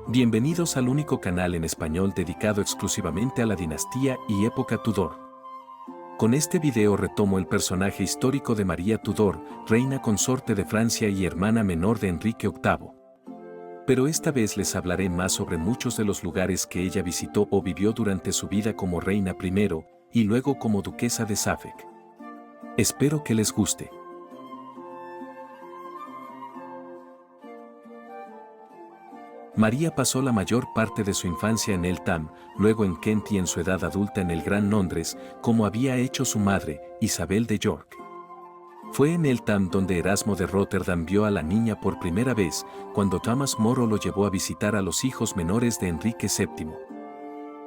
Bienvenidos al único canal en español dedicado exclusivamente a la dinastía y época Tudor. Con este video retomo el personaje histórico de María Tudor, reina consorte de Francia y hermana menor de Enrique VIII. Pero esta vez les hablaré más sobre muchos de los lugares que ella visitó o vivió durante su vida como reina primero y luego como duquesa de Suffolk. Espero que les guste. María pasó la mayor parte de su infancia en Eltham, luego en Kent y en su edad adulta en el Gran Londres, como había hecho su madre, Isabel de York. Fue en Eltham donde Erasmo de Rotterdam vio a la niña por primera vez, cuando Thomas More lo llevó a visitar a los hijos menores de Enrique VII.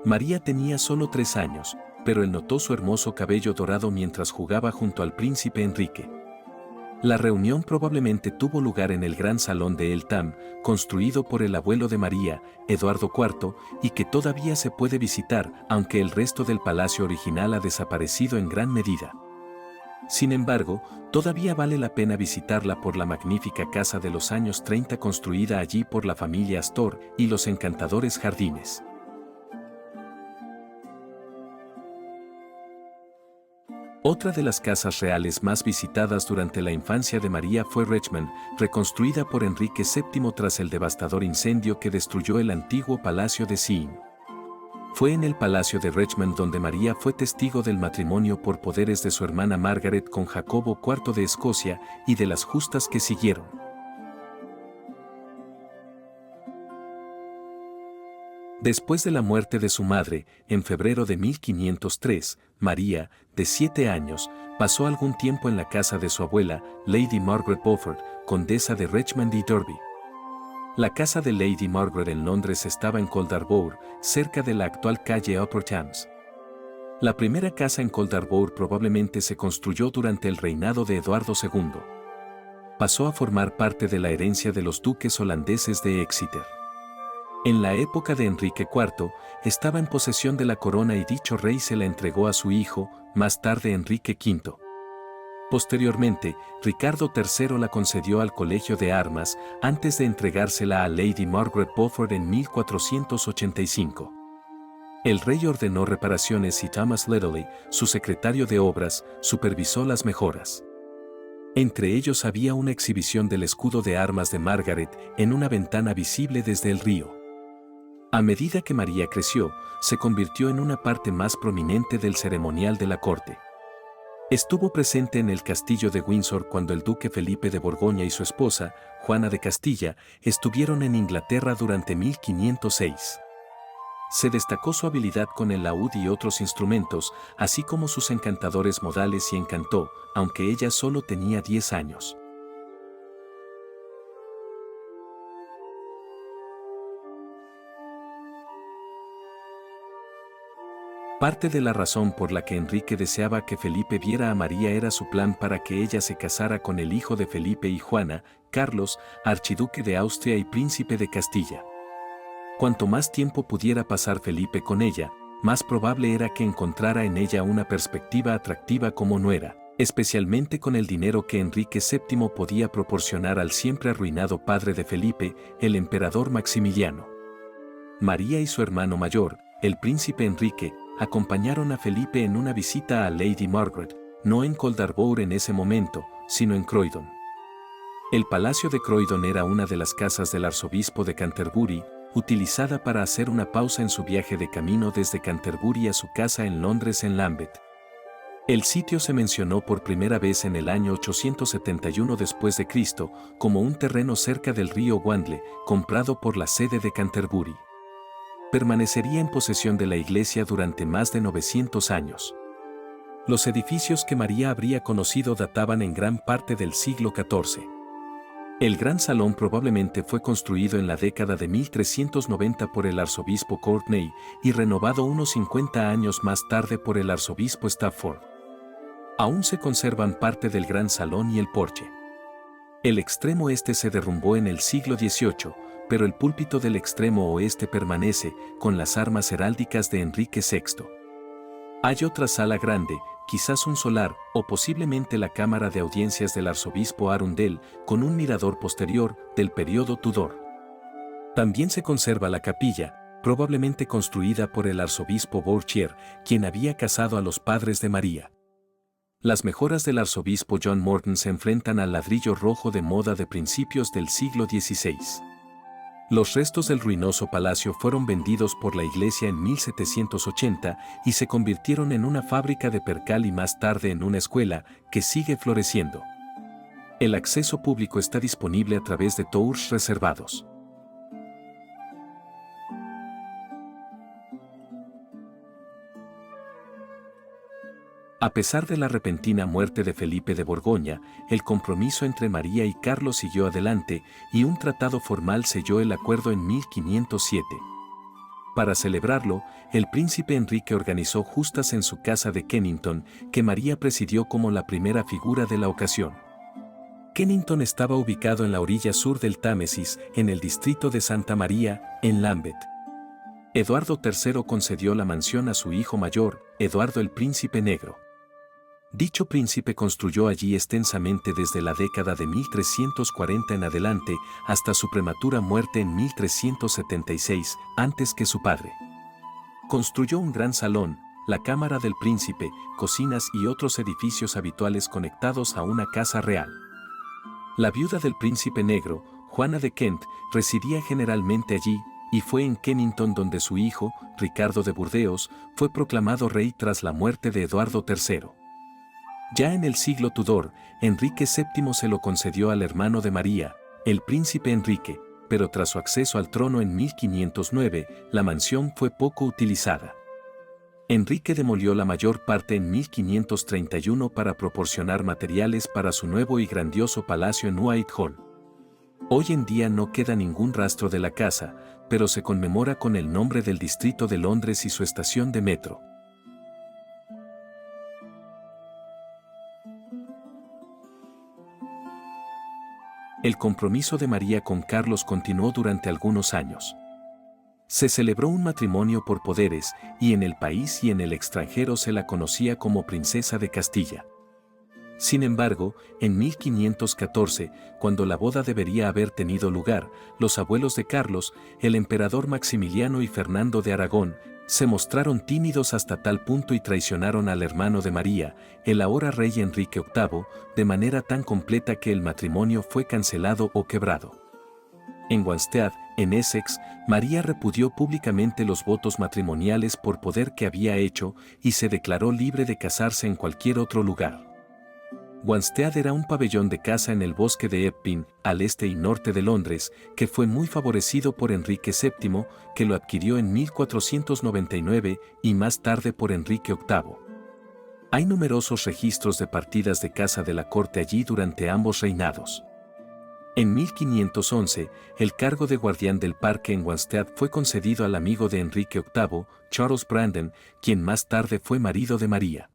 María tenía solo 3 años, pero él notó su hermoso cabello dorado mientras jugaba junto al príncipe Enrique. La reunión probablemente tuvo lugar en el gran salón de Eltham, construido por el abuelo de María, Eduardo IV, y que todavía se puede visitar, aunque el resto del palacio original ha desaparecido en gran medida. Sin embargo, todavía vale la pena visitarla por la magnífica casa de los años 30 construida allí por la familia Astor y los encantadores jardines. Otra de las casas reales más visitadas durante la infancia de María fue Richmond, reconstruida por Enrique VII tras el devastador incendio que destruyó el antiguo palacio de Sean. Fue en el palacio de Richmond donde María fue testigo del matrimonio por poderes de su hermana Margaret con Jacobo IV de Escocia y de las justas que siguieron. Después de la muerte de su madre, en febrero de 1503, María, de 7 años, pasó algún tiempo en la casa de su abuela, Lady Margaret Beaufort, condesa de Richmond y Derby. La casa de Lady Margaret en Londres estaba en Coldarbour, cerca de la actual calle Upper Thames. La primera casa en Coldarbour probablemente se construyó durante el reinado de Eduardo II. Pasó a formar parte de la herencia de los duques holandeses de Exeter. En la época de Enrique IV, estaba en posesión de la corona y dicho rey se la entregó a su hijo, más tarde Enrique V. Posteriormente, Ricardo III la concedió al Colegio de Armas, antes de entregársela a Lady Margaret Beaufort en 1485. El rey ordenó reparaciones y Thomas Ledley, su secretario de obras, supervisó las mejoras. Entre ellos había una exhibición del escudo de armas de Margaret en una ventana visible desde el río. A medida que María creció, se convirtió en una parte más prominente del ceremonial de la corte. Estuvo presente en el castillo de Windsor cuando el duque Felipe de Borgoña y su esposa, Juana de Castilla, estuvieron en Inglaterra durante 1506. Se destacó su habilidad con el laúd y otros instrumentos, así como sus encantadores modales y encantó, aunque ella solo tenía 10 años. Parte de la razón por la que Enrique deseaba que Felipe viera a María era su plan para que ella se casara con el hijo de Felipe y Juana, Carlos, archiduque de Austria y príncipe de Castilla. Cuanto más tiempo pudiera pasar Felipe con ella, más probable era que encontrara en ella una perspectiva atractiva como nuera, especialmente con el dinero que Enrique VII podía proporcionar al siempre arruinado padre de Felipe, el emperador Maximiliano. María y su hermano mayor, el príncipe Enrique, acompañaron a Felipe en una visita a Lady Margaret, no en Coldarbour en ese momento, sino en Croydon. El Palacio de Croydon era una de las casas del arzobispo de Canterbury, utilizada para hacer una pausa en su viaje de camino desde Canterbury a su casa en Londres en Lambeth. El sitio se mencionó por primera vez en el año 871 después de Cristo, como un terreno cerca del río Wandle, comprado por la sede de Canterbury. Permanecería en posesión de la iglesia durante más de 900 años. Los edificios que María habría conocido databan en gran parte del siglo XIV. El gran salón probablemente fue construido en la década de 1390 por el arzobispo Courtenay y renovado unos 50 años más tarde por el arzobispo Stafford. Aún se conservan parte del gran salón y el porche. El extremo este se derrumbó en el siglo XVIII, pero el púlpito del extremo oeste permanece, con las armas heráldicas de Enrique VI. Hay otra sala grande, quizás un solar, o posiblemente la cámara de audiencias del arzobispo Arundel, con un mirador posterior, del período Tudor. También se conserva la capilla, probablemente construida por el arzobispo Bourchier, quien había casado a los padres de María. Las mejoras del arzobispo John Morton se enfrentan al ladrillo rojo de moda de principios del siglo XVI. Los restos del ruinoso palacio fueron vendidos por la iglesia en 1780 y se convirtieron en una fábrica de percal y más tarde en una escuela que sigue floreciendo. El acceso público está disponible a través de tours reservados. A pesar de la repentina muerte de Felipe de Borgoña, el compromiso entre María y Carlos siguió adelante y un tratado formal selló el acuerdo en 1507. Para celebrarlo, el príncipe Enrique organizó justas en su casa de Kennington, que María presidió como la primera figura de la ocasión. Kennington estaba ubicado en la orilla sur del Támesis, en el distrito de Santa María, en Lambeth. Eduardo III concedió la mansión a su hijo mayor, Eduardo el Príncipe Negro. Dicho príncipe construyó allí extensamente desde la década de 1340 en adelante hasta su prematura muerte en 1376, antes que su padre. Construyó un gran salón, la cámara del príncipe, cocinas y otros edificios habituales conectados a una casa real. La viuda del príncipe negro, Juana de Kent, residía generalmente allí, y fue en Kennington donde su hijo, Ricardo de Burdeos, fue proclamado rey tras la muerte de Eduardo III. Ya en el siglo Tudor, Enrique VII se lo concedió al hermano de María, el príncipe Enrique, pero tras su acceso al trono en 1509, la mansión fue poco utilizada. Enrique demolió la mayor parte en 1531 para proporcionar materiales para su nuevo y grandioso palacio en Whitehall. Hoy en día no queda ningún rastro de la casa, pero se conmemora con el nombre del distrito de Londres y su estación de metro. El compromiso de María con Carlos continuó durante algunos años. Se celebró un matrimonio por poderes y en el país y en el extranjero se la conocía como princesa de Castilla. Sin embargo, en 1514, cuando la boda debería haber tenido lugar, los abuelos de Carlos, el emperador Maximiliano y Fernando de Aragón, se mostraron tímidos hasta tal punto y traicionaron al hermano de María, el ahora rey Enrique VIII, de manera tan completa que el matrimonio fue cancelado o quebrado. En Wanstead, en Essex, María repudió públicamente los votos matrimoniales por poder que había hecho y se declaró libre de casarse en cualquier otro lugar. Wanstead era un pabellón de caza en el bosque de Epping, al este y norte de Londres, que fue muy favorecido por Enrique VII, que lo adquirió en 1499 y más tarde por Enrique VIII. Hay numerosos registros de partidas de caza de la corte allí durante ambos reinados. En 1511, el cargo de guardián del parque en Wanstead fue concedido al amigo de Enrique VIII, Charles Brandon, quien más tarde fue marido de María.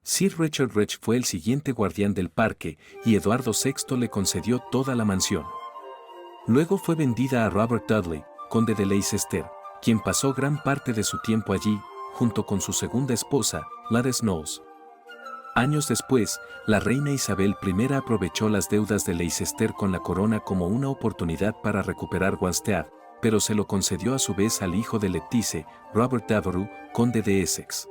Sir Richard Rich fue el siguiente guardián del parque y Eduardo VI le concedió toda la mansión. Luego fue vendida a Robert Dudley, conde de Leicester, quien pasó gran parte de su tiempo allí, junto con su segunda esposa, Gladys Knowles. Años después, la reina Isabel I aprovechó las deudas de Leicester con la corona como una oportunidad para recuperar Wanstead, pero se lo concedió a su vez al hijo de Lettice, Robert Devereux, conde de Essex.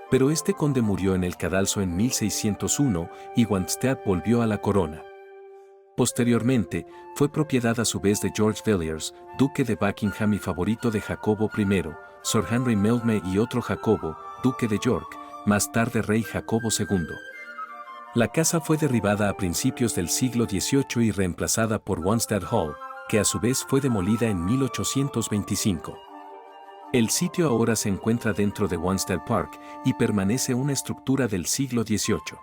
Pero este conde murió en el cadalso en 1601 y Wanstead volvió a la corona. Posteriormente, fue propiedad a su vez de George Villiers, duque de Buckingham y favorito de Jacobo I, Sir Henry Mildmay y otro Jacobo, duque de York, más tarde rey Jacobo II. La casa fue derribada a principios del siglo XVIII y reemplazada por Wanstead Hall, que a su vez fue demolida en 1825. El sitio ahora se encuentra dentro de Wanstead Park y permanece una estructura del siglo XVIII.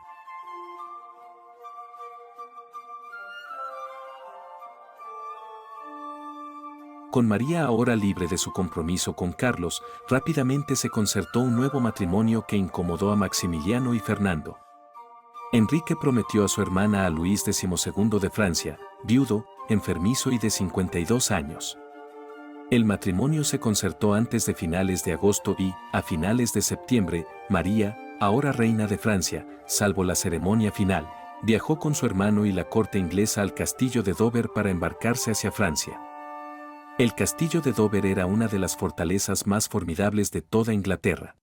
Con María ahora libre de su compromiso con Carlos, rápidamente se concertó un nuevo matrimonio que incomodó a Maximiliano y Fernando. Enrique prometió a su hermana a Luis XII de Francia, viudo, enfermizo y de 52 años. El matrimonio se concertó antes de finales de agosto y, a finales de septiembre, María, ahora reina de Francia, salvo la ceremonia final, viajó con su hermano y la corte inglesa al castillo de Dover para embarcarse hacia Francia. El castillo de Dover era una de las fortalezas más formidables de toda Inglaterra.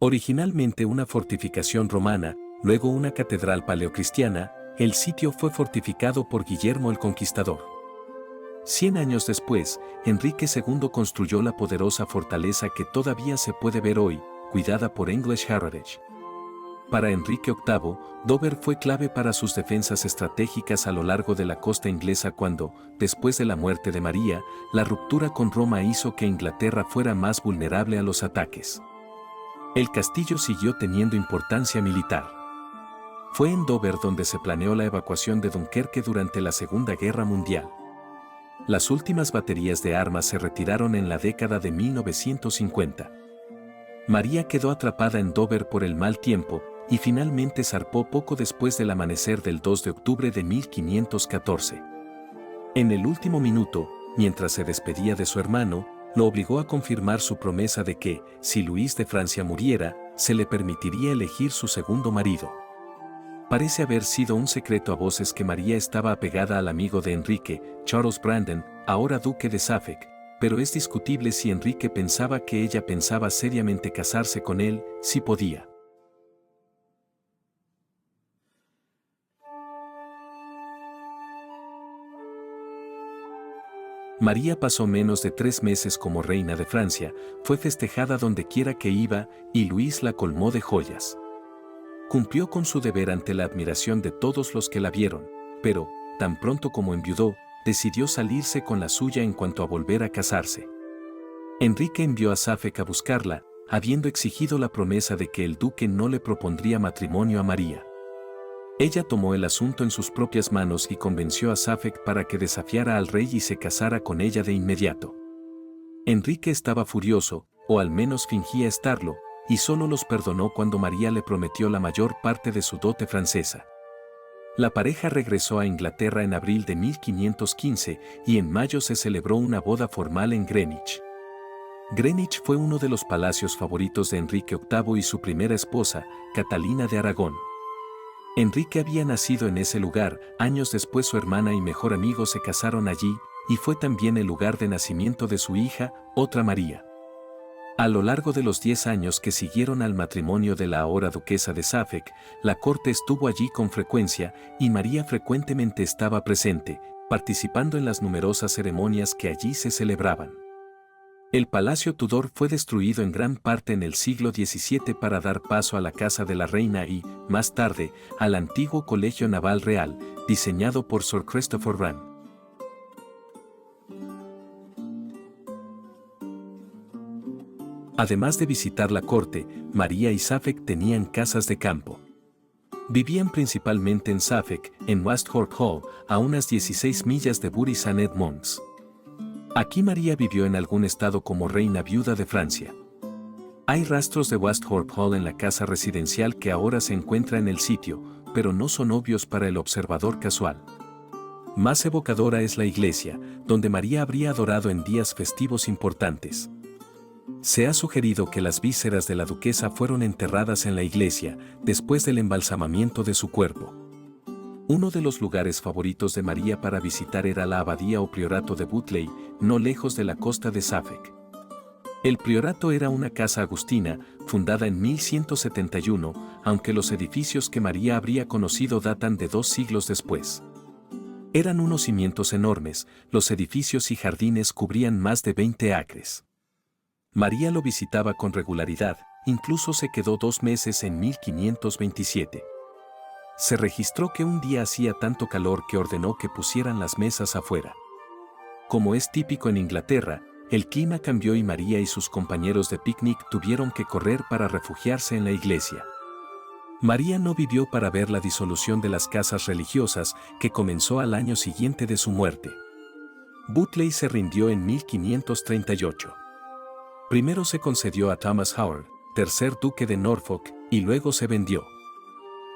Originalmente una fortificación romana, luego una catedral paleocristiana, el sitio fue fortificado por Guillermo el Conquistador. 100 años después, Enrique II construyó la poderosa fortaleza que todavía se puede ver hoy, cuidada por English Heritage. Para Enrique VIII, Dover fue clave para sus defensas estratégicas a lo largo de la costa inglesa cuando, después de la muerte de María, la ruptura con Roma hizo que Inglaterra fuera más vulnerable a los ataques. El castillo siguió teniendo importancia militar. Fue en Dover donde se planeó la evacuación de Dunkerque durante la Segunda Guerra Mundial. Las últimas baterías de armas se retiraron en la década de 1950. María quedó atrapada en Dover por el mal tiempo, y finalmente zarpó poco después del amanecer del 2 de octubre de 1514. En el último minuto, mientras se despedía de su hermano, lo obligó a confirmar su promesa de que, si Luis de Francia muriera, se le permitiría elegir su segundo marido. Parece haber sido un secreto a voces que María estaba apegada al amigo de Enrique, Charles Brandon, ahora duque de Suffolk, pero es discutible si Enrique pensaba que ella pensaba seriamente casarse con él, si podía. María pasó menos de 3 meses como reina de Francia, fue festejada donde quiera que iba, y Luis la colmó de joyas. Cumplió con su deber ante la admiración de todos los que la vieron, pero, tan pronto como enviudó, decidió salirse con la suya en cuanto a volver a casarse. Enrique envió a Suffolk a buscarla, habiendo exigido la promesa de que el duque no le propondría matrimonio a María. Ella tomó el asunto en sus propias manos y convenció a Suffolk para que desafiara al rey y se casara con ella de inmediato. Enrique estaba furioso, o al menos fingía estarlo, y solo los perdonó cuando María le prometió la mayor parte de su dote francesa. La pareja regresó a Inglaterra en abril de 1515 y en mayo se celebró una boda formal en Greenwich. Greenwich fue uno de los palacios favoritos de Enrique VIII y su primera esposa, Catalina de Aragón. Enrique había nacido en ese lugar, años después su hermana y mejor amigo se casaron allí, y fue también el lugar de nacimiento de su hija, otra María. A lo largo de los 10 años que siguieron al matrimonio de la ahora duquesa de Suffolk, la corte estuvo allí con frecuencia y María frecuentemente estaba presente, participando en las numerosas ceremonias que allí se celebraban. El Palacio Tudor fue destruido en gran parte en el siglo XVII para dar paso a la casa de la reina y, más tarde, al antiguo Colegio Naval Real, diseñado por Sir Christopher Wren. Además de visitar la corte, María y Suffolk tenían casas de campo. Vivían principalmente en Suffolk, en Westthorpe Hall, a unas 16 millas de Bury St. Edmunds. Aquí María vivió en algún estado como reina viuda de Francia. Hay rastros de Westthorpe Hall en la casa residencial que ahora se encuentra en el sitio, pero no son obvios para el observador casual. Más evocadora es la iglesia, donde María habría adorado en días festivos importantes. Se ha sugerido que las vísceras de la duquesa fueron enterradas en la iglesia, después del embalsamamiento de su cuerpo. Uno de los lugares favoritos de María para visitar era la abadía o priorato de Butley, no lejos de la costa de Suffolk. El priorato era una casa agustina, fundada en 1171, aunque los edificios que María habría conocido datan de 2 siglos después. Eran unos cimientos enormes, los edificios y jardines cubrían más de 20 acres. María lo visitaba con regularidad, incluso se quedó 2 meses en 1527. Se registró que un día hacía tanto calor que ordenó que pusieran las mesas afuera. Como es típico en Inglaterra, el clima cambió y María y sus compañeros de picnic tuvieron que correr para refugiarse en la iglesia. María no vivió para ver la disolución de las casas religiosas que comenzó al año siguiente de su muerte. Butley se rindió en 1538. Primero se concedió a Thomas Howard, tercer duque de Norfolk, y luego se vendió.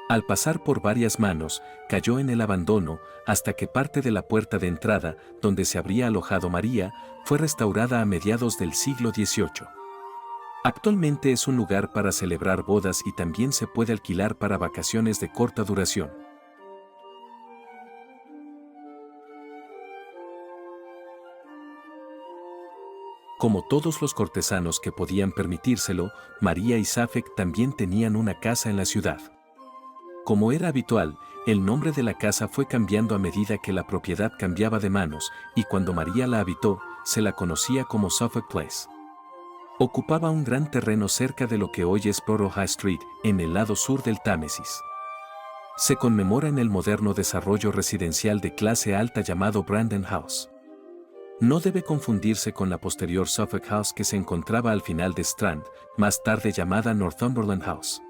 Al pasar por varias manos, cayó en el abandono, hasta que parte de la puerta de entrada, donde se habría alojado María, fue restaurada a mediados del siglo XVIII. Actualmente es un lugar para celebrar bodas y también se puede alquilar para vacaciones de corta duración. Como todos los cortesanos que podían permitírselo, María y Suffolk también tenían una casa en la ciudad. Como era habitual, el nombre de la casa fue cambiando a medida que la propiedad cambiaba de manos, y cuando María la habitó, se la conocía como Suffolk Place. Ocupaba un gran terreno cerca de lo que hoy es Borough High Street, en el lado sur del Támesis. Se conmemora en el moderno desarrollo residencial de clase alta llamado Brandon House. No debe confundirse con la posterior Suffolk House que se encontraba al final de Strand, más tarde llamada Northumberland House.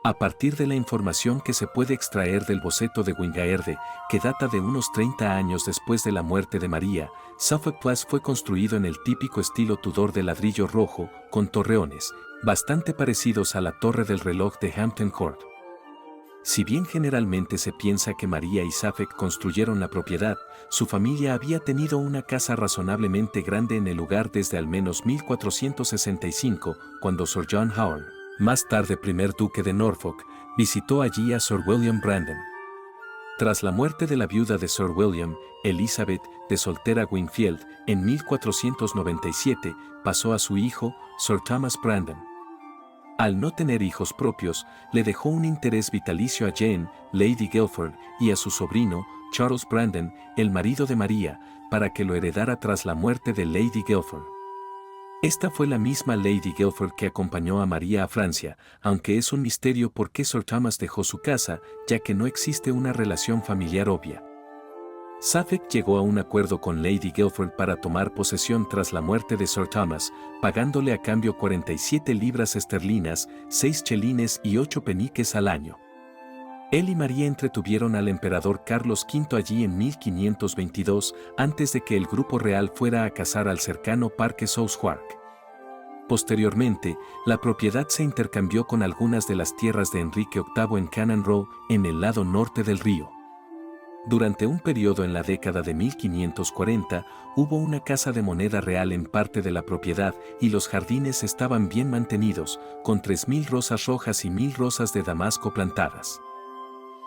A partir de la información que se puede extraer del boceto de Wingaerde, que data de unos 30 años después de la muerte de María, Suffolk Place fue construido en el típico estilo Tudor de ladrillo rojo, con torreones, bastante parecidos a la torre del reloj de Hampton Court. Si bien generalmente se piensa que María y Suffolk construyeron la propiedad, su familia había tenido una casa razonablemente grande en el lugar desde al menos 1465, cuando Sir John Howard, más tarde primer duque de Norfolk, visitó allí a Sir William Brandon. Tras la muerte de la viuda de Sir William, Elizabeth, de soltera Wingfield, en 1497, pasó a su hijo, Sir Thomas Brandon. Al no tener hijos propios, le dejó un interés vitalicio a Jane, Lady Guildford, y a su sobrino, Charles Brandon, el marido de María, para que lo heredara tras la muerte de Lady Guildford. Esta fue la misma Lady Guildford que acompañó a María a Francia, aunque es un misterio por qué Sir Thomas dejó su casa, ya que no existe una relación familiar obvia. Suffolk llegó a un acuerdo con Lady Guildford para tomar posesión tras la muerte de Sir Thomas, pagándole a cambio 47 libras esterlinas, 6 chelines y 8 peniques al año. Él y María entretuvieron al emperador Carlos V allí en 1522, antes de que el grupo real fuera a cazar al cercano Parque Southwark. Posteriormente, la propiedad se intercambió con algunas de las tierras de Enrique VIII en Cannon Row, en el lado norte del río. Durante un periodo en la década de 1540, hubo una casa de moneda real en parte de la propiedad y los jardines estaban bien mantenidos, con 3000 rosas rojas y 1000 rosas de damasco plantadas.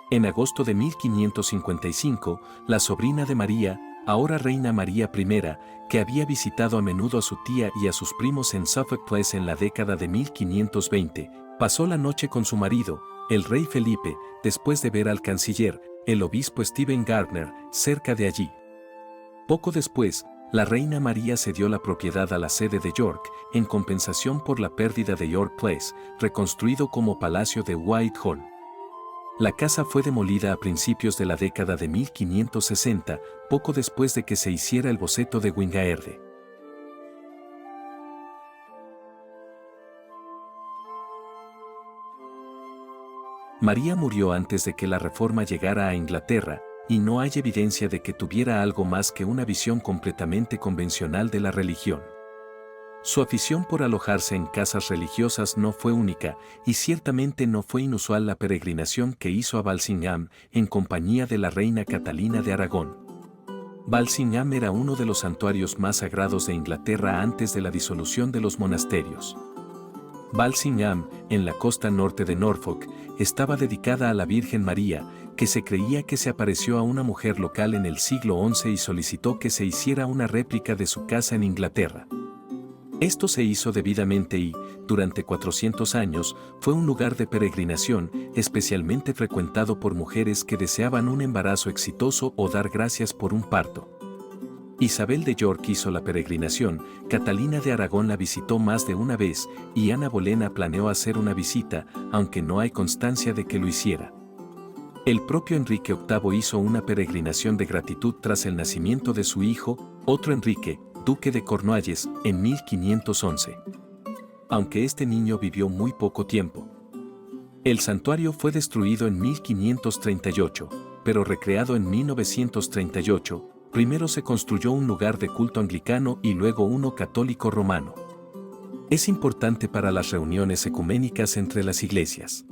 En agosto de 1555, la sobrina de María, ahora reina María I, que había visitado a menudo a su tía y a sus primos en Suffolk Place en la década de 1520, pasó la noche con su marido, el rey Felipe, después de ver al canciller, el obispo Stephen Gardner, cerca de allí. Poco después, la reina María cedió la propiedad a la sede de York, en compensación por la pérdida de York Place, reconstruido como palacio de Whitehall. La casa fue demolida a principios de la década de 1560, poco después de que se hiciera el boceto de Wingaerde. María murió antes de que la Reforma llegara a Inglaterra, y no hay evidencia de que tuviera algo más que una visión completamente convencional de la religión. Su afición por alojarse en casas religiosas no fue única, y ciertamente no fue inusual la peregrinación que hizo a Walsingham en compañía de la reina Catalina de Aragón. Walsingham era uno de los santuarios más sagrados de Inglaterra antes de la disolución de los monasterios. Walsingham, en la costa norte de Norfolk, estaba dedicada a la Virgen María, que se creía que se apareció a una mujer local en el siglo XI y solicitó que se hiciera una réplica de su casa en Inglaterra. Esto se hizo debidamente y, durante 400 años, fue un lugar de peregrinación, especialmente frecuentado por mujeres que deseaban un embarazo exitoso o dar gracias por un parto. Isabel de York hizo la peregrinación, Catalina de Aragón la visitó más de una vez y Ana Bolena planeó hacer una visita, aunque no hay constancia de que lo hiciera. El propio Enrique VIII hizo una peregrinación de gratitud tras el nacimiento de su hijo, otro Enrique, duque de Cornualles, en 1511. Aunque este niño vivió muy poco tiempo. El santuario fue destruido en 1538, pero recreado en 1938. Primero se construyó un lugar de culto anglicano y luego uno católico romano. Es importante para las reuniones ecuménicas entre las iglesias.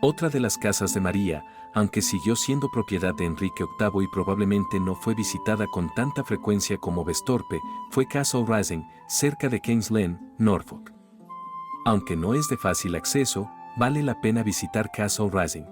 Otra de las casas de María, aunque siguió siendo propiedad de Enrique VIII y probablemente no fue visitada con tanta frecuencia como Vestorpe, fue Castle Rising, cerca de King's Lynn, Norfolk. Aunque no es de fácil acceso, vale la pena visitar Castle Rising.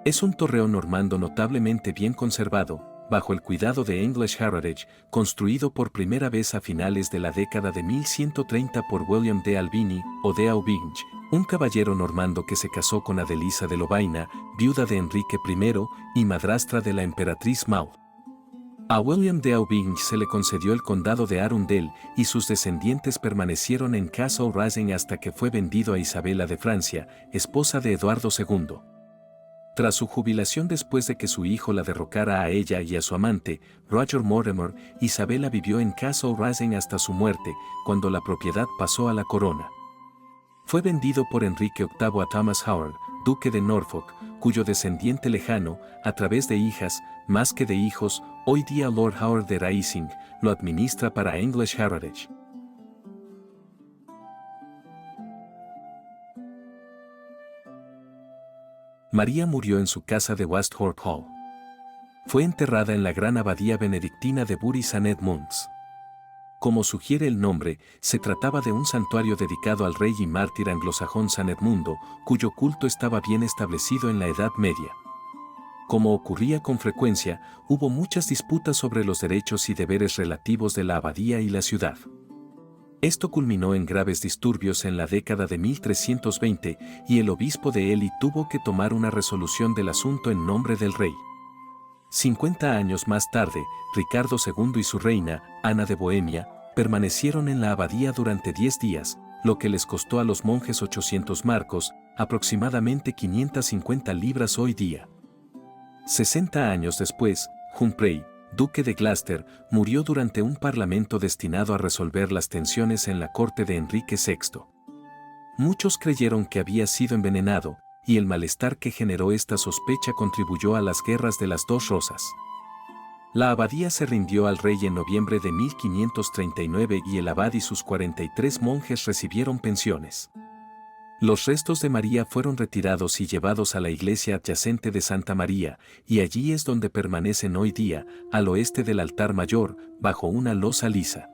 Es un torreón normando notablemente bien conservado, bajo el cuidado de English Heritage, construido por primera vez a finales de la década de 1130 por William de Albini o de Aubigny, un caballero normando que se casó con Adelisa de Lovaina, viuda de Enrique I y madrastra de la emperatriz Maud. A William de Aubigny se le concedió el condado de Arundel y sus descendientes permanecieron en Castle Rising hasta que fue vendido a Isabela de Francia, esposa de Eduardo II. Tras su jubilación después de que su hijo la derrocara a ella y a su amante, Roger Mortimer, Isabela vivió en Castle Rising hasta su muerte, cuando la propiedad pasó a la corona. Fue vendido por Enrique VIII a Thomas Howard, duque de Norfolk, cuyo descendiente lejano, a través de hijas, más que de hijos, hoy día Lord Howard de Rising, lo administra para English Heritage. María murió en su casa de Westthorpe Hall. Fue enterrada en la gran abadía benedictina de Bury St Edmunds. Como sugiere el nombre, se trataba de un santuario dedicado al rey y mártir anglosajón San Edmundo, cuyo culto estaba bien establecido en la Edad Media. Como ocurría con frecuencia, hubo muchas disputas sobre los derechos y deberes relativos de la abadía y la ciudad. Esto culminó en graves disturbios en la década de 1320 y el obispo de Ely tuvo que tomar una resolución del asunto en nombre del rey. 50 años más tarde, Ricardo II y su reina, Ana de Bohemia, permanecieron en la abadía durante 10 días, lo que les costó a los monjes 800 marcos, aproximadamente 550 libras hoy día. 60 años después, Humphrey, duque de Gloucester, murió durante un parlamento destinado a resolver las tensiones en la corte de Enrique VI. Muchos creyeron que había sido envenenado, y el malestar que generó esta sospecha contribuyó a las guerras de las dos rosas. La abadía se rindió al rey en noviembre de 1539 y el abad y sus 43 monjes recibieron pensiones. Los restos de María fueron retirados y llevados a la iglesia adyacente de Santa María, y allí es donde permanecen hoy día, al oeste del altar mayor, bajo una losa lisa.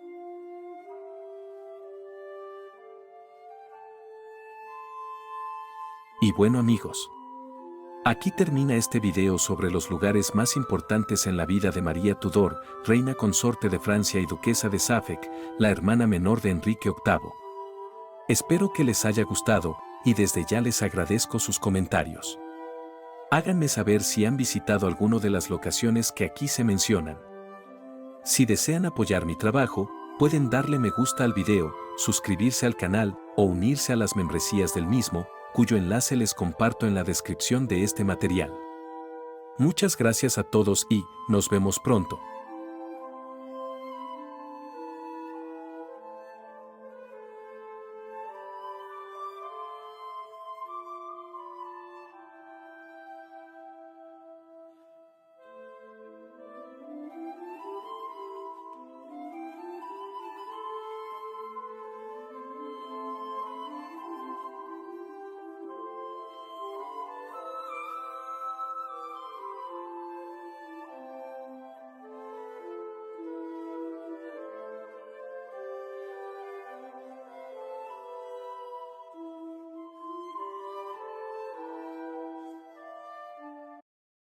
Y bueno amigos, aquí termina este video sobre los lugares más importantes en la vida de María Tudor, reina consorte de Francia y duquesa de Suffolk, la hermana menor de Enrique VIII. Espero que les haya gustado, y desde ya les agradezco sus comentarios. Háganme saber si han visitado alguno de las locaciones que aquí se mencionan. Si desean apoyar mi trabajo, pueden darle me gusta al video, suscribirse al canal o unirse a las membresías del mismo, cuyo enlace les comparto en la descripción de este material. Muchas gracias a todos y nos vemos pronto.